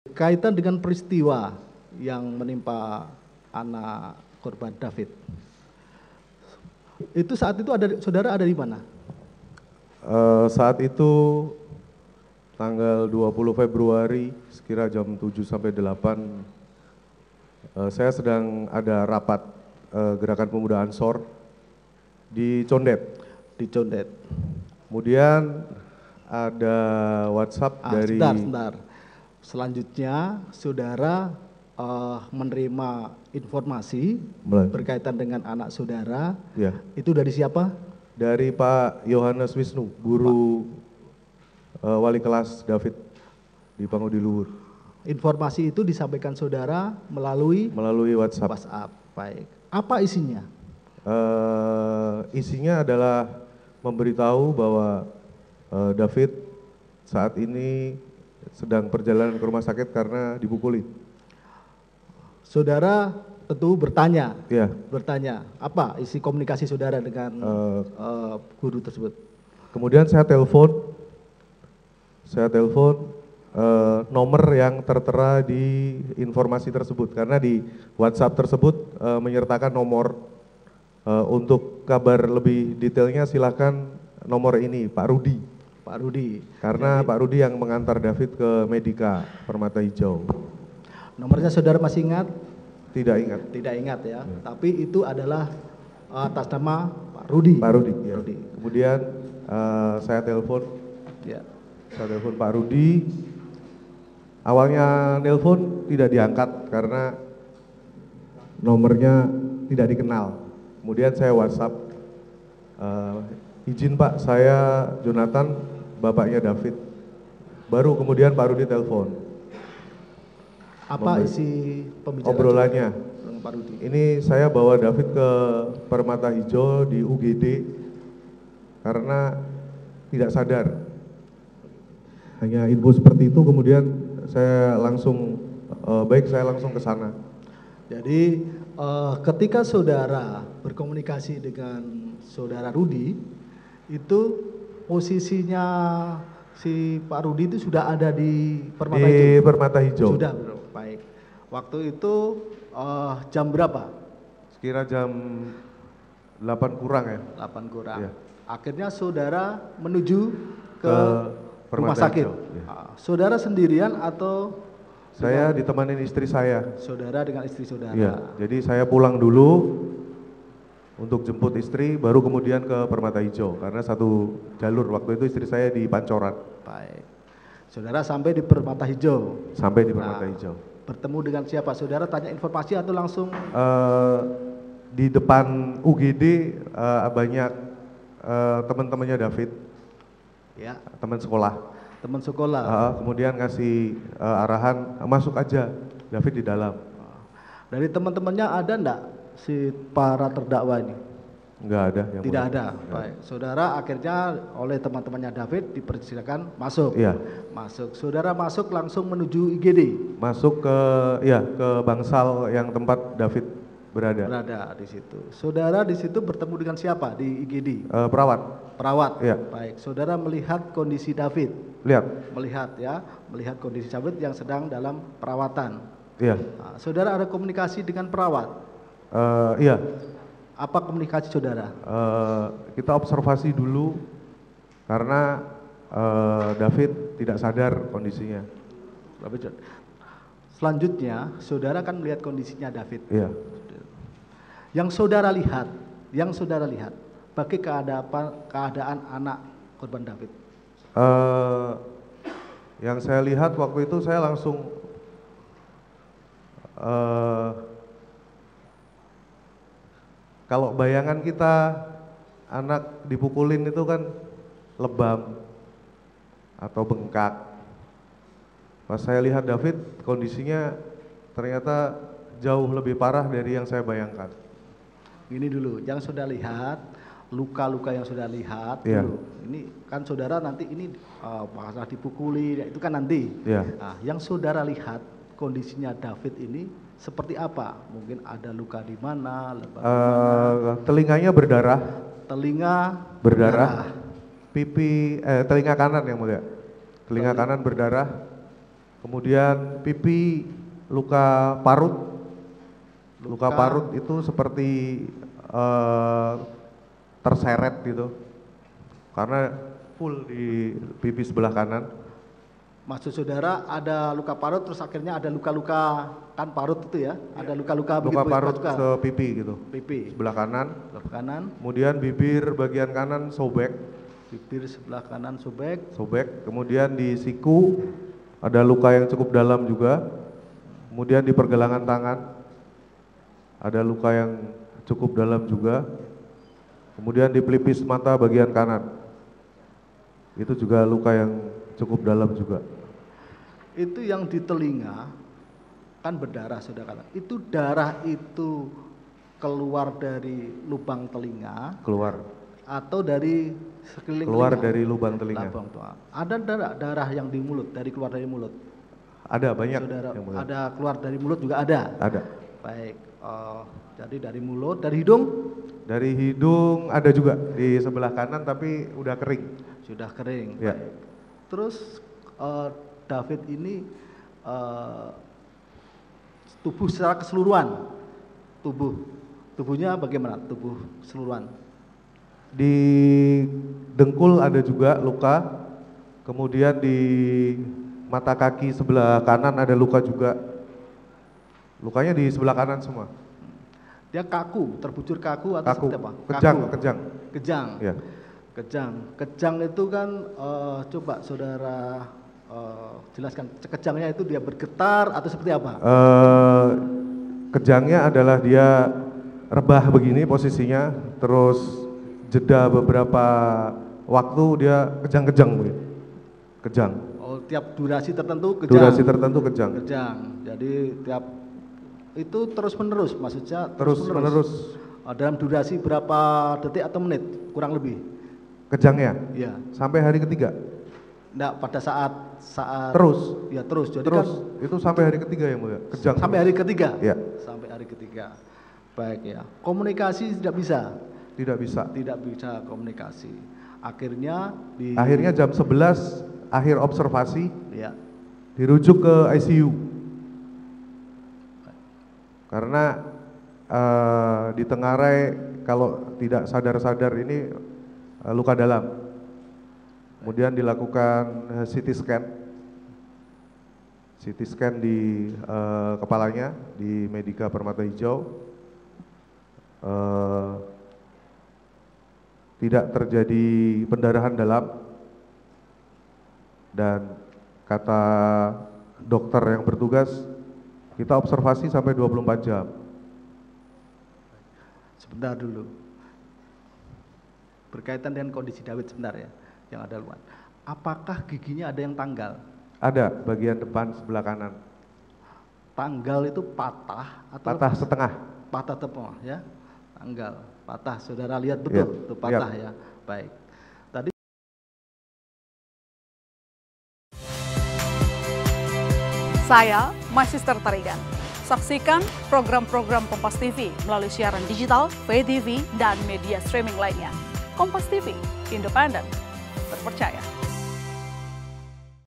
Kaitan dengan peristiwa yang menimpa anak korban David, itu saat itu saudara ada di mana? Saat itu tanggal 20 Februari sekira jam 7 sampai 8 saya sedang ada rapat Gerakan Pemuda Ansor di Condet. Di Condet. Kemudian ada WhatsApp dari... Sebentar. Selanjutnya saudara menerima informasi berkaitan dengan anak saudara. Ya. Itu dari siapa? Dari Pak Yohanes Wisnu, guru wali kelas David di Pangudi Luhur. Informasi itu disampaikan saudara melalui WhatsApp. Baik. Apa isinya? Isinya adalah memberitahu bahwa David saat ini sedang perjalanan ke rumah sakit karena dipukuli. Saudara tentu bertanya. Ya. Bertanya, apa isi komunikasi saudara dengan guru tersebut? Kemudian saya telepon nomor yang tertera di informasi tersebut, karena di WhatsApp tersebut menyertakan nomor. Untuk kabar lebih detailnya silakan nomor ini, Pak Rudi. Pak Rudi. Karena Pak Rudi yang mengantar David ke Medika Permata Hijau. Nomornya saudara masih ingat? Tidak ingat. Tidak ingat ya. Tapi itu adalah atas nama Pak Rudi. Pak Rudi. Ya. Rudi. Kemudian saya telepon. Ya. Saya telepon Pak Rudi. Awalnya telepon tidak diangkat karena nomornya tidak dikenal. Kemudian saya WhatsApp, izin Pak, saya Jonathan, bapaknya David. Baru kemudian Pak Rudi telepon. Apa isi pembicaraan obrolannya? Pak Rudi? Ini saya bawa David ke Permata Hijau di UGD karena tidak sadar. Hanya info seperti itu, kemudian saya langsung saya langsung ke sana. Jadi ketika saudara berkomunikasi dengan saudara Rudi, itu posisinya si Pak Rudi itu sudah ada di Permata Hijau? Di Permata Hijau. Sudah, bro. Baik. Waktu itu jam berapa? Sekira jam 8 kurang ya. 8 kurang. Ya. Akhirnya saudara menuju ke rumah sakit. Ya. Saudara sendirian atau? Saya ditemani istri saya. Saudara dengan istri saudara. Iya, jadi saya pulang dulu untuk jemput istri, baru kemudian ke Permata Hijau karena satu jalur. Waktu itu istri saya di Pancoran. Baik. Saudara sampai di Permata Hijau. Sampai di Permata Hijau. Bertemu dengan siapa? Saudara tanya informasi atau langsung? Di depan UGD banyak teman-temannya David. Ya. Teman sekolah. Teman sekolah. Kemudian ngasih arahan, masuk aja, David di dalam. Dari teman-temannya ada enggak si para terdakwa ini? Enggak ada. Tidak ada. Baik. Saudara akhirnya oleh teman-temannya David dipersilakan masuk. Iya. Masuk. Saudara masuk langsung menuju IGD. Masuk ke Bangsal yang tempat David berada. Berada di situ. Saudara di situ bertemu dengan siapa di IGD? Perawat. Perawat. Iya. Baik. Saudara melihat kondisi David. Lihat. Melihat kondisi David yang sedang dalam perawatan. Iya. Nah, saudara ada komunikasi dengan perawat? Iya. Apa komunikasi saudara? Kita observasi dulu karena David tidak sadar kondisinya. Selanjutnya, saudara kan melihat kondisinya David. Iya. Yang saudara lihat, bagi keadaan anak korban David. Yang saya lihat waktu itu saya langsung kalau bayangan kita anak dipukulin itu kan lebam atau bengkak. Pas saya lihat David kondisinya ternyata jauh lebih parah dari yang saya bayangkan. Ini dulu, yang sudah lihat, luka-luka yang sudah lihat yeah. dulu. Ini kan saudara nanti ini masalah dipukuli, itu kan nanti. Yeah. Nah, yang saudara lihat kondisinya David ini seperti apa? Mungkin ada luka di mana? Telinganya berdarah. Telinga berdarah. Pipi, telinga kanan yang mulia. Telinga kanan berdarah. Kemudian pipi luka parut. Luka parut itu seperti terseret gitu. Karena full di pipi sebelah kanan. Maksud saudara ada luka parut terus akhirnya ada luka-luka kan parut itu ya? Ada luka-luka begitu. Luka parut ke pipi gitu. Pipi. Sebelah kanan. Sebelah kanan. Kemudian bibir bagian kanan sobek. Bibir sebelah kanan sobek. Sobek. Kemudian di siku ada luka yang cukup dalam juga. Kemudian di pergelangan tangan ada luka yang cukup dalam juga. Kemudian di pelipis mata bagian kanan. Itu juga luka yang cukup dalam juga. Itu yang di telinga kan berdarah saudara. Itu darah itu keluar dari lubang telinga. Keluar. Atau dari sekeliling keluar telinga. dari lubang telinga. Ada darah yang di mulut, keluar dari mulut. Ada banyak. Saudara, yang mulut. ada keluar dari mulut juga ada. Ada. Baik. Jadi dari mulut, dari hidung? Dari hidung ada juga di sebelah kanan tapi udah kering. Sudah kering. Ya. Baik. Terus David ini tubuh secara keseluruhan, tubuhnya bagaimana? Tubuh keseluruhan. Di dengkul ada juga luka, kemudian di mata kaki sebelah kanan ada luka juga. Lukanya di sebelah kanan semua. Dia kaku, terbujur kaku atau kaku. seperti apa? Kejang, kaku. kejang. Ya. Kejang itu kan coba saudara jelaskan kejangnya itu dia bergetar atau seperti apa? Kejangnya adalah dia rebah begini posisinya, terus jeda beberapa waktu dia kejang-kejang begitu. Kejang. Oh, tiap durasi tertentu kejang. Durasi tertentu kejang. Kejang. Jadi tiap itu terus menerus maksudnya terus menerus. Dalam durasi berapa detik atau menit kurang lebih? Kejangnya? Iya. Sampai hari ketiga? Enggak, pada saat terus? Ya terus. Jadi terus, kan itu sampai hari ketiga ya mulia? Kejang. Sampai hari ketiga? Ya. Sampai hari ketiga. Baik ya. Komunikasi tidak bisa? Tidak bisa. Tidak bisa komunikasi. Akhirnya jam 11 akhir observasi. Ya. Dirujuk ke ICU. Karena ditengarai kalau tidak sadar-sadar ini luka dalam. Kemudian dilakukan CT scan di kepalanya di Medika Permata Hijau. Tidak terjadi pendarahan dalam dan kata dokter yang bertugas kita observasi sampai 24 jam. Sebentar dulu. Berkaitan dengan kondisi David sebentar ya, yang ada luar. Apakah giginya ada yang tanggal? Ada, bagian depan sebelah kanan. Tanggal itu patah atau patah setengah? Patah tepung ya, tanggal, patah. Saudara lihat betul, ya, itu patah ya. Baik. Tadi saya Magister Tarigan. Saksikan program-program Kompas TV melalui siaran digital, pay TV, dan media streaming lainnya. Kompas TV, independen, terpercaya.